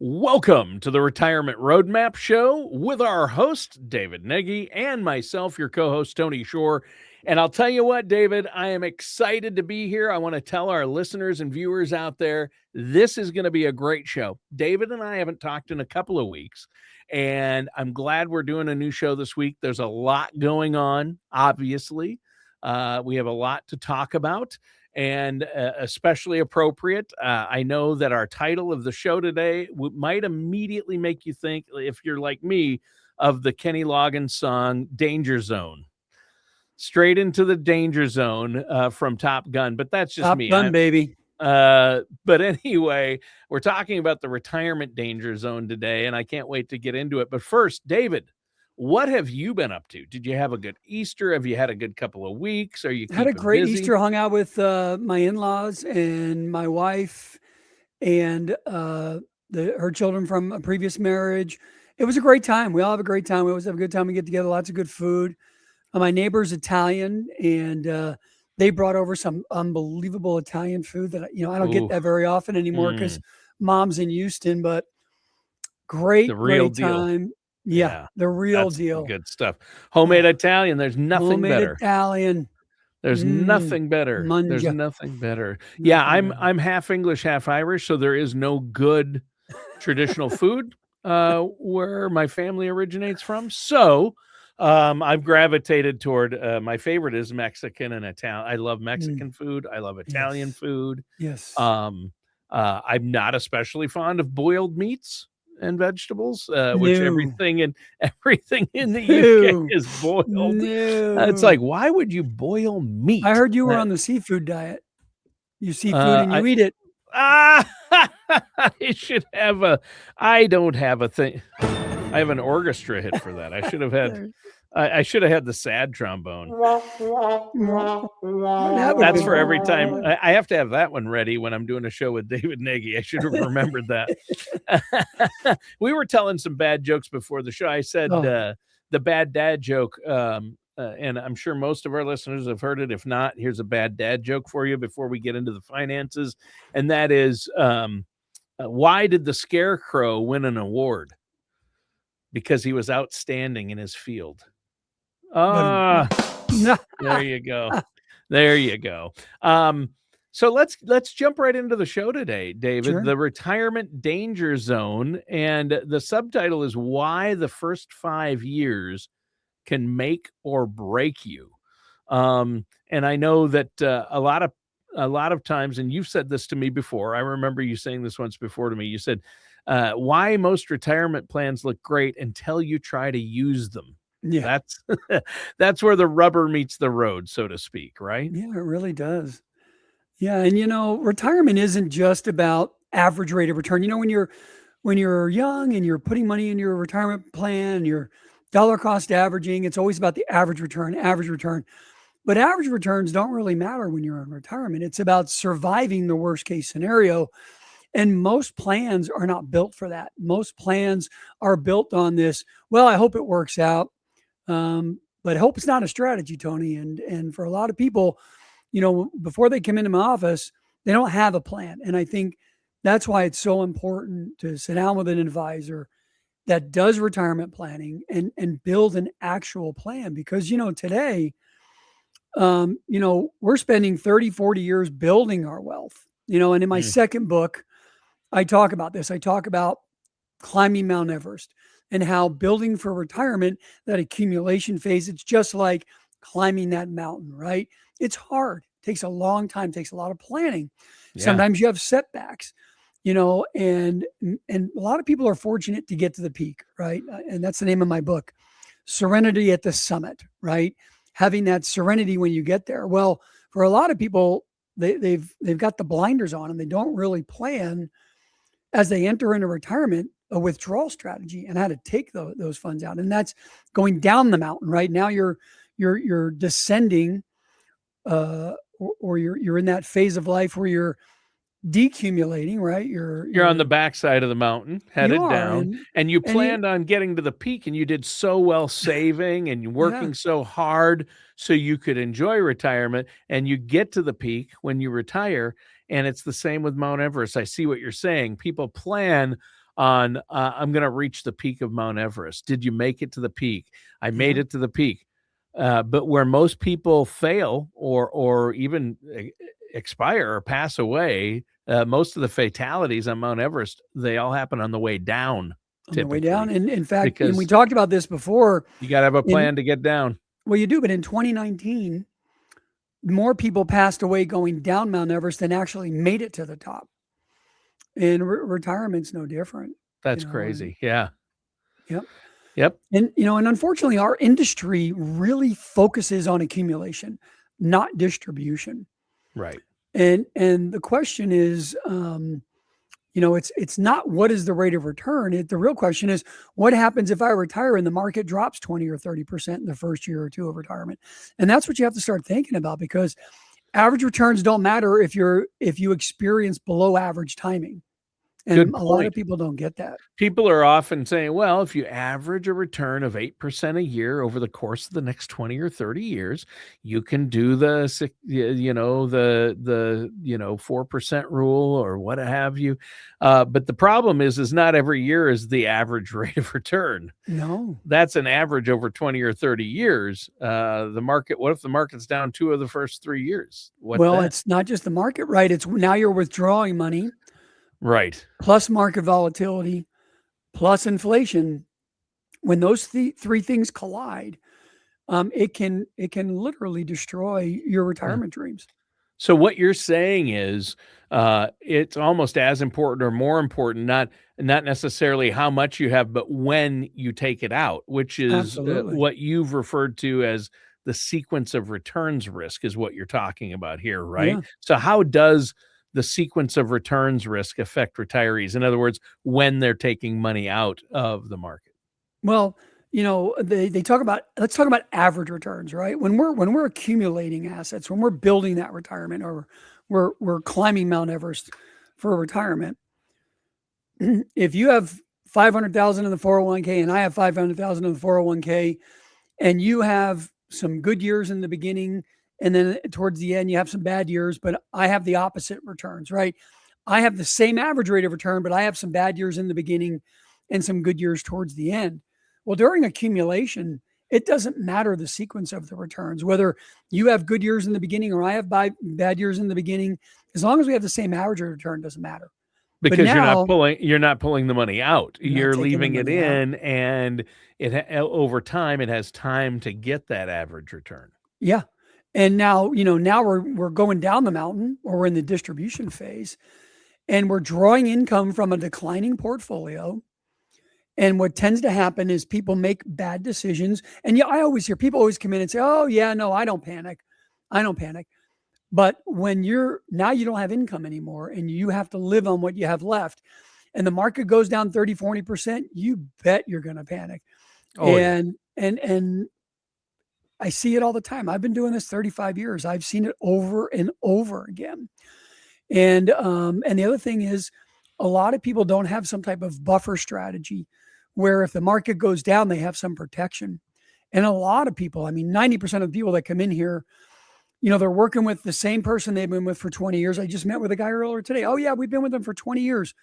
Welcome to the Retirement Roadmap Show with our host, David Nagy, and myself, your co-host, Tony Shore. And I'll tell you what, David, I am excited to be here. I want to tell our listeners and viewers out there, this is going to be a great show. David and I haven't talked in a couple of weeks, and I'm glad we're doing a new show this week. There's a lot going on, obviously. We have a lot to talk about. And especially appropriate. I know that our title of the show today might immediately make you think, if you're like me, of the Kenny Loggins song Danger Zone. Straight into the danger zone from Top Gun. But that's just Top me. Gun, baby. But anyway, we're talking about the retirement danger zone today, and I can't wait to get into it. But first, David, what have you been up to? Did you have a good Easter? Have you had a good couple of weeks? Are you had a great busy? Easter, hung out with my in-laws and my wife and her children from a previous marriage. It was a great time. We all have a great time. We always have a good time. We get together, lots of good food. My neighbor's Italian, and they brought over some unbelievable Italian food that, I don't get that very often anymore because mom's in Houston, but great time. Yeah, the real deal. Good stuff. Homemade Italian. There's nothing better. Italian. There's nothing better. There's nothing better. Yeah, I'm half English, half Irish, so there is no good traditional food where my family originates from. So I've gravitated toward my favorite is Mexican and Italian. I love Mexican food. I love Italian food. Yes. I'm not especially fond of boiled meats and vegetables, which everything in the UK is boiled. It's like, why would you boil meat? I heard you were on the seafood diet. You see food and you eat it. I should have I don't have a thing. I have an orchestra hit for that. I should have had. I should have had the sad trombone. That's for every time. I have to have that one ready when I'm doing a show with David Nagy. I should have remembered that. We were telling some bad jokes before the show. I said the bad dad joke, and I'm sure most of our listeners have heard it. If not, here's a bad dad joke for you before we get into the finances. And that is, why did the Scarecrow win an award? Because he was outstanding in his field. There you go. There you go. So let's jump right into the show today, David. Sure. The retirement danger zone, and the subtitle is why the first 5 years can make or break you. And I know that a lot of times, and you've said this to me before. I remember you saying this once before to me. You said, why most retirement plans look great until you try to use them. Yeah, that's where the rubber meets the road, so to speak, right? Yeah, it really does. Yeah, and retirement isn't just about average rate of return. When you're young and you're putting money in your retirement plan and you're dollar cost averaging, it's always about the average return. But average returns don't really matter when you're in retirement. It's about surviving the worst case scenario. And most plans are not built for that. Most plans are built on this, well, I hope it works out. But hope is not a strategy, Tony. And for a lot of people, before they come into my office, they don't have a plan. And I think that's why it's so important to sit down with an advisor that does retirement planning and build an actual plan. Because, today, we're spending 30, 40 years building our wealth, and in my second book, I talk about this. I talk about climbing Mount Everest and how building for retirement, that accumulation phase, it's just like climbing that mountain, right? It's hard. It takes a long time, takes a lot of planning. Yeah. Sometimes you have setbacks, and a lot of people are fortunate to get to the peak, right? And that's the name of my book, Serenity at the Summit, right? Having that serenity when you get there. Well, for a lot of people, they've got the blinders on and they don't really plan as they enter into retirement a withdrawal strategy and how to take those funds out. And that's going down the mountain, right? Now you're descending, or you're in that phase of life where you're decumulating, right? You're on the backside of the mountain, headed down, and you planned on getting to the peak, and you did so well saving and working so hard so you could enjoy retirement, and you get to the peak when you retire. And it's the same with Mount Everest. I see what you're saying. People plan on I'm going to reach the peak of Mount Everest. Did you make it to the peak? I made it to the peak. But where most people fail or even expire or pass away, most of the fatalities on Mount Everest, they all happen on the way down. On the way down. Typically, And in fact, and because we talked about this before. you got to have a plan to get down. Well, you do, but in 2019, more people passed away going down Mount Everest than actually made it to the top. And retirement's no different. That's crazy. Yeah. Yep. Yep. And, and unfortunately, our industry really focuses on accumulation, not distribution. Right. And the question is, it's not what is the rate of return. The real question is what happens if I retire and the market drops 20 or 30% in the first year or two of retirement? And that's what you have to start thinking about, because average returns don't matter if you experience below average timing. And a lot of people don't get that. People are often saying, well, if you average a return of 8% a year over the course of the next 20 or 30 years, you can do the 4% rule or what have you. But the problem is not every year is the average rate of return. No. That's an average over 20 or 30 years. What if the market's down 2 of the first 3 years? It's not just the market, right? It's now you're withdrawing money. Right. Plus market volatility, plus inflation. When those three things collide, it can literally destroy your retirement dreams. So what you're saying is it's almost as important or more important, not necessarily how much you have, but when you take it out, which is what you've referred to as the sequence of returns risk is what you're talking about here, right? Yeah. So how does the sequence of returns risk affect retirees? In other words, when they're taking money out of the market? Well, they talk about, let's talk about average returns, right? When we're accumulating assets, when we're building that retirement, or we're climbing Mount Everest for retirement, if you have 500,000 in the 401k and I have 500,000 in the 401k, and you have some good years in the beginning, and then towards the end, you have some bad years, but I have the opposite returns, right? I have the same average rate of return, but I have some bad years in the beginning and some good years towards the end. Well, during accumulation, it doesn't matter the sequence of the returns, whether you have good years in the beginning or I have bad years in the beginning. As long as we have the same average return, doesn't matter. Because you're not pulling the money out. You're leaving it in, and over time, it has time to get that average return. Yeah. And now we're going down the mountain, or we're in the distribution phase, and we're drawing income from a declining portfolio. And what tends to happen is people make bad decisions. And I always hear people always come in and say, oh yeah, no, I don't panic. But when you don't have income anymore and you have to live on what you have left, and the market goes down 30, 40%, you bet you're going to panic. Oh, and I see it all the time. I've been doing this 35 years. I've seen it over and over again. And the other thing is, a lot of people don't have some type of buffer strategy where if the market goes down, they have some protection. And a lot of people, 90% of the people that come in here, they're working with the same person they've been with for 20 years. I just met with a guy earlier today. Oh yeah, we've been with them for 20 years.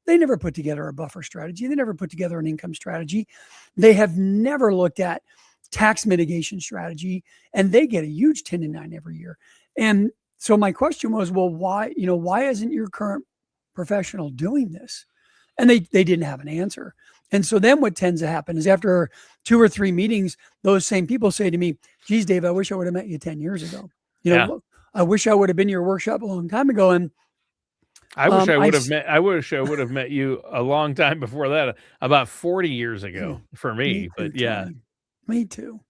They never put together a buffer strategy. They never put together an income strategy. They have never looked at tax mitigation strategy, and they get a huge 1099 every year. And so my question was, well, why isn't your current professional doing this? And they didn't have an answer. And so then what tends to happen is after 2 or 3 meetings, those same people say to me, geez, Dave, I wish I would have met you 10 years ago. I wish I would have been to your workshop a long time ago. And I wish I would have met you a long time before that, about 40 years ago for me. But yeah. Me too.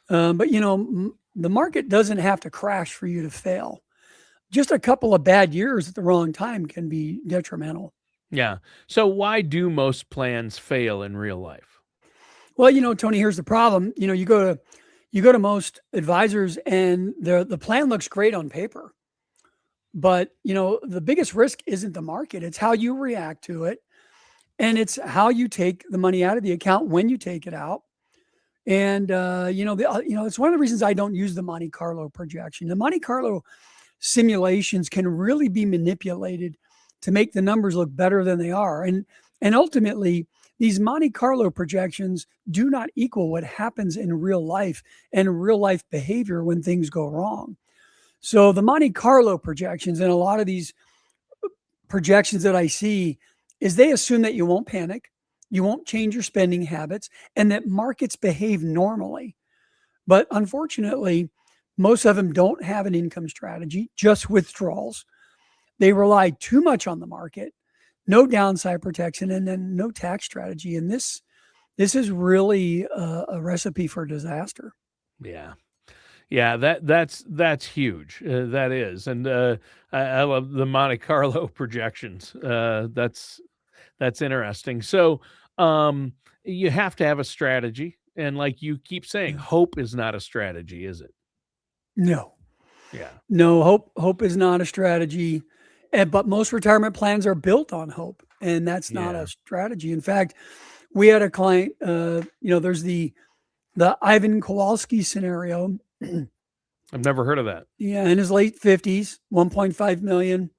But the market doesn't have to crash for you to fail. Just a couple of bad years at the wrong time can be detrimental. Yeah. So why do most plans fail in real life? Well, Tony, here's the problem. You go to most advisors and the plan looks great on paper, but the biggest risk isn't the market. It's how you react to it. And it's how you take the money out of the account when you take it out. And, it's one of the reasons I don't use the Monte Carlo projection. The Monte Carlo simulations can really be manipulated to make the numbers look better than they are. And And ultimately, these Monte Carlo projections do not equal what happens in real life and real life behavior when things go wrong. So the Monte Carlo projections and a lot of these projections that I see is they assume that you won't panic, you won't change your spending habits, and that markets behave normally. But unfortunately, most of them don't have an income strategy, just withdrawals. They rely too much on the market, no downside protection, and then no tax strategy. And this is really a recipe for disaster. Yeah. Yeah, that's huge. That is, and I love the Monte Carlo projections. That's interesting. So, you have to have a strategy, and like you keep saying, Yeah. hope is not a strategy, is it? No, Yeah. no, hope is not a strategy. But most retirement plans are built on hope, and that's not Yeah. a strategy. In fact, we had a client, there's the Ivan Kowalski scenario. I've never heard of that. Yeah, in his late 50s, 1.5 million,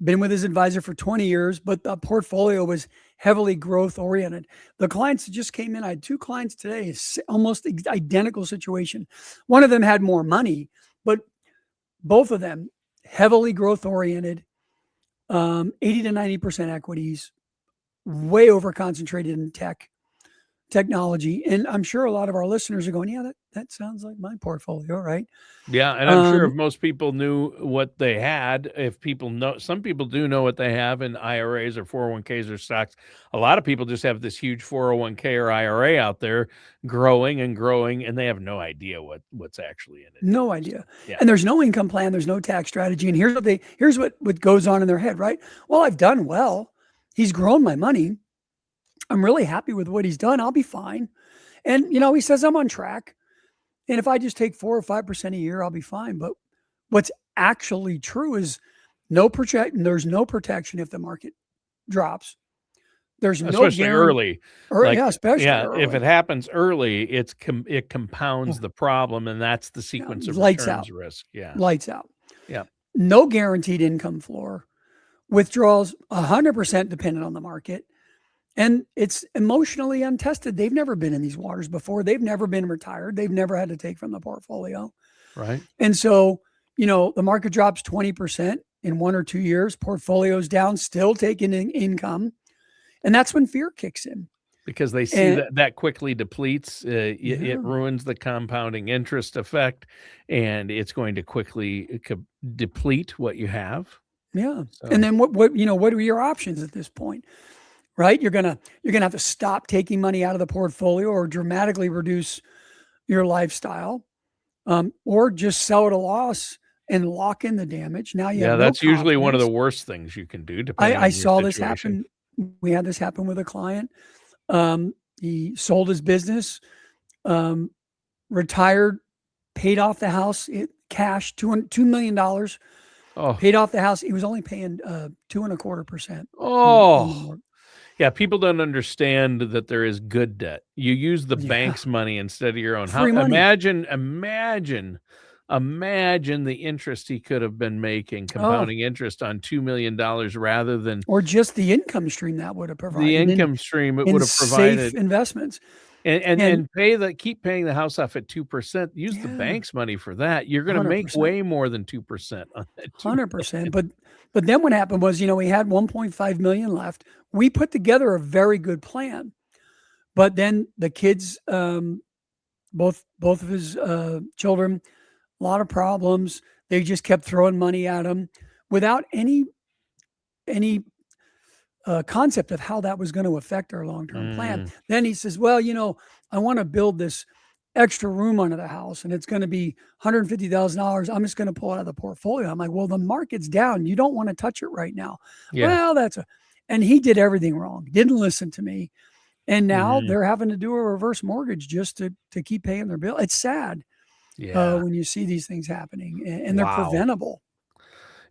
been with his advisor for 20 years, but the portfolio was heavily growth oriented. The clients that just came in, I had two clients today, almost identical situation. One of them had more money, but both of them heavily growth oriented, 80 to 90% equities, way over concentrated in technology. And I'm sure a lot of our listeners are going, yeah, that sounds like my portfolio, right? Yeah, and I'm sure if most people knew what they had, if people know, some people do know what they have in IRAs or 401ks or stocks. A lot of people just have this huge 401k or IRA out there growing and growing, and they have no idea what's actually in it No either. So, idea. yeah. And there's no income plan, there's no tax strategy. And here's what goes on in their head, right? Well, I've done well. He's grown my money. I'm really happy with what he's done. I'll be fine. And he says I'm on track. And if I just take 4 or 5% a year, I'll be fine. But what's actually true is there's no protection if the market drops. There's no Especially guarantee. early. Like, Especially yeah, if it early. happens early, it Oh, compounds the problem, and that's the yeah, sequence of lights returns out. risk. Yeah. Lights out. Yeah. No guaranteed income floor. Withdrawals 100% dependent on the market. And it's emotionally untested. They've never been in these waters before. They've never been retired. They've never had to take from the portfolio. Right. And so, the market drops 20% in 1 or 2 years, portfolio's down, still taking in income. And that's when fear kicks in. Because they see And that quickly depletes, it yeah, ruins the compounding interest effect, and it's going to quickly deplete what you have. yeah. And So, then what are your options at this point? Right? You're gonna have to stop taking money out of the portfolio or dramatically reduce your lifestyle, or just sell at a loss and lock in the damage. Now you have yeah, no that's usually one of the confidence. worst things you can do depending I on your saw this situation. happen. We had this happen with a client. He sold his business, um, retired, paid off the house, cash, $2 million, Oh. paid off the house. He was only paying 2.25% on the Oh. mortgage. Yeah, people don't understand that there is good debt. You use the Yeah, bank's money instead of your own. How free money. imagine the interest he could have been making, Oh, compounding interest on $2 million rather than or just the income stream that would have the provided income stream it in would have safe provided. investments. And And keep paying the house off at 2%. Use the yeah, bank's money for that. You're gonna make 100%. way more than 2% on that 100%. 2,000,000. But then what happened was, we had 1.5 million left. We put together a very good plan. But then the kids, both of his children, a lot of problems. They just kept throwing money at him without any concept of how that was going to affect our long-term plan. Mm, Then he says, well, I want to build this extra room under the house and it's going to be $150,000. I'm just going to pull it out of the portfolio. I'm like, well, the market's down. You don't want to touch it right now. yeah. Well, and he did everything wrong. Didn't listen to me. And now Mhm. they're having to do a reverse mortgage just to keep paying their bill. It's sad Yeah. when you see these things happening, and they're Wow. preventable.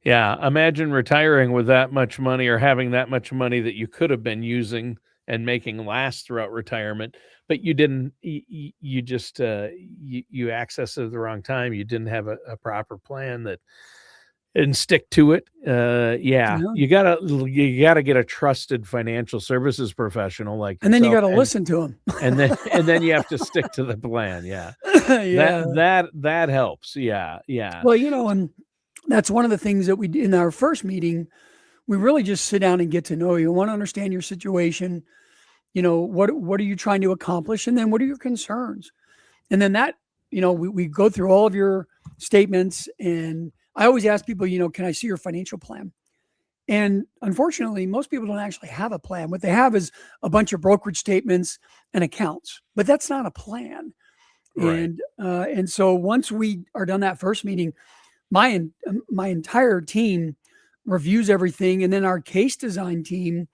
Yeah, imagine retiring with that much money or having that much money that you could have been using and making last throughout retirement, but you didn't. You just you accessed it at the wrong time. You didn't have a proper plan that and stick to it. Yeah, you gotta get a trusted financial services professional like And then you yourself, got to listen to them. and then you have to stick to the plan. Yeah, Yeah. that helps. Yeah, yeah, Well, and that's one of the things that we did in our first meeting. We really just sit down and get to know you. We want to understand your situation. What are you trying to accomplish? And then what are your concerns? And then that, we go through all of your statements. And I always ask people, can I see your financial plan? And unfortunately, most people don't actually have a plan. What they have is a bunch of brokerage statements and accounts, but that's not a plan. right. And so once we are done that first meeting, my entire team reviews everything, and then our case design team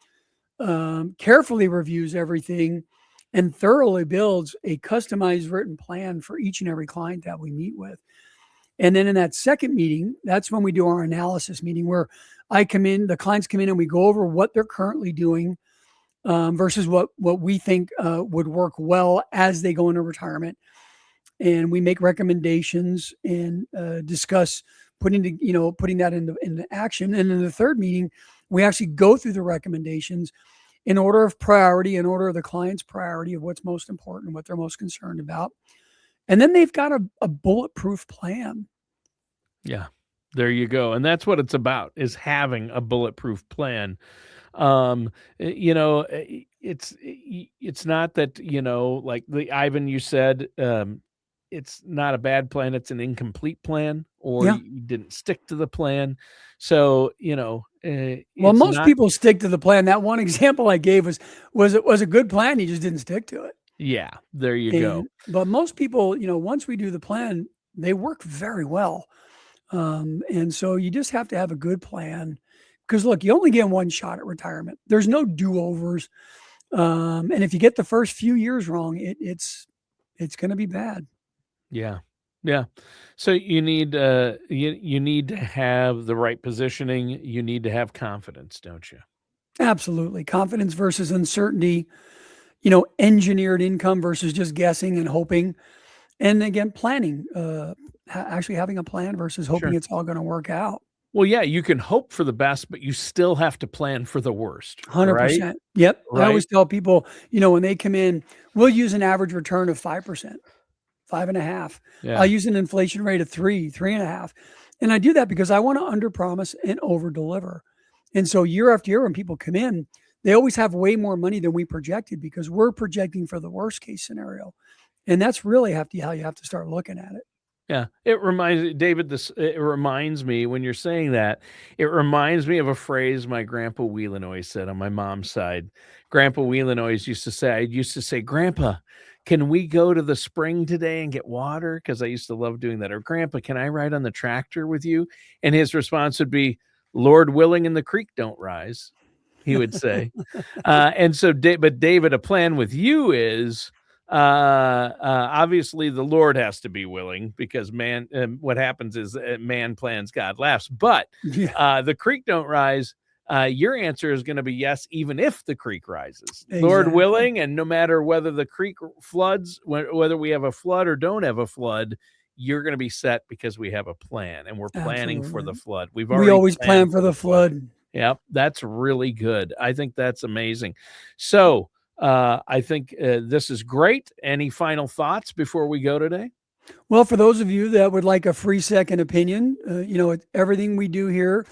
carefully reviews everything and thoroughly builds a customized written plan for each and every client that we meet with. And then in that second meeting, that's when we do our analysis meeting, where the clients come in and we go over what they're currently doing versus what we think would work well as they go into retirement. And we make recommendations and discuss putting that into action. And in the third meeting, we actually go through the recommendations in order of priority, in order of the client's priority of what's most important, what they're most concerned about. And then they've got a bulletproof plan. Yeah, there you go. And that's what it's about, is having a bulletproof plan. It's not that, like the Ivan, you said, it's not a bad plan. It's an incomplete plan, or Yeah. you didn't stick to the plan. So, Well, most people stick to the plan. That one example I gave was a good plan. You just didn't stick to it. yeah, there you go. But most people, once we do the plan, they work very well. And so you just have to have a good plan, because look, you only get one shot at retirement. There's no do-overs. And if you get the first few years wrong, it's going to be bad. Yeah. Yeah. So you need you need to have the right positioning. You need to have confidence, don't you? Absolutely. Confidence versus uncertainty, engineered income versus just guessing and hoping. And again, planning, actually having a plan versus hoping Sure. it's all going to work out. Well, yeah, you can hope for the best, but you still have to plan for the worst, right? 100%. Yep. I Right? always tell people, when they come in, we'll use an average return of 5%, 5.5. Yeah. I'll use an inflation rate of 3.5. And I do that because I want to underpromise and overdeliver. And so year after year, when people come in, they always have way more money than we projected, because we're projecting for the worst case scenario. And that's really how you have to start looking at it. Yeah. It reminds me, when you're saying that, it reminds me of a phrase my grandpa Whelan always said on my mom's side. Grandpa Whelan always used to say, Grandpa, can we go to the spring today and get water? Because I used to love doing that. Or, Grandpa, can I ride on the tractor with you? And his response would be, Lord willing, and the creek don't rise, he would say. And so, but David, a plan with you is, obviously the Lord has to be willing, because man, what happens is man plans, God laughs. But the creek don't rise. Your answer is going to be yes, even if the creek rises. Exactly. Lord willing, and no matter whether the creek floods, whether we have a flood or don't have a flood, you're going to be set, because we have a plan, and we're planning for the flood. We always plan for the flood. Yep, that's really good. I think that's amazing. So I think this is great. Any final thoughts before we go today? Well, for those of you that would like a free second opinion, everything we do here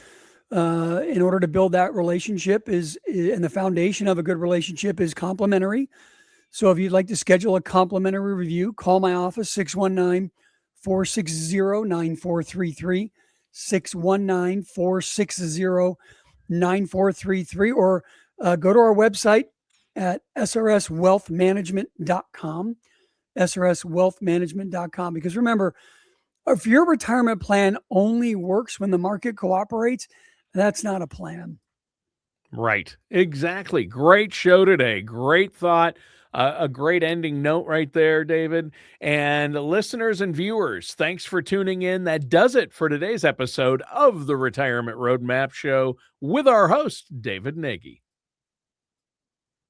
in order to build that relationship and the foundation of a good relationship is complimentary. So if you'd like to schedule a complimentary review, call my office, 619-460-9433, 619-460-9433, or go to our website at srswealthmanagement.com, srswealthmanagement.com. Because remember, if your retirement plan only works when the market cooperates, that's not a plan. Right. Exactly. Great show today. Great thought. A great ending note right there, David. And listeners and viewers, thanks for tuning in. That does it for today's episode of the Retirement Roadmap Show with our host, David Nagy.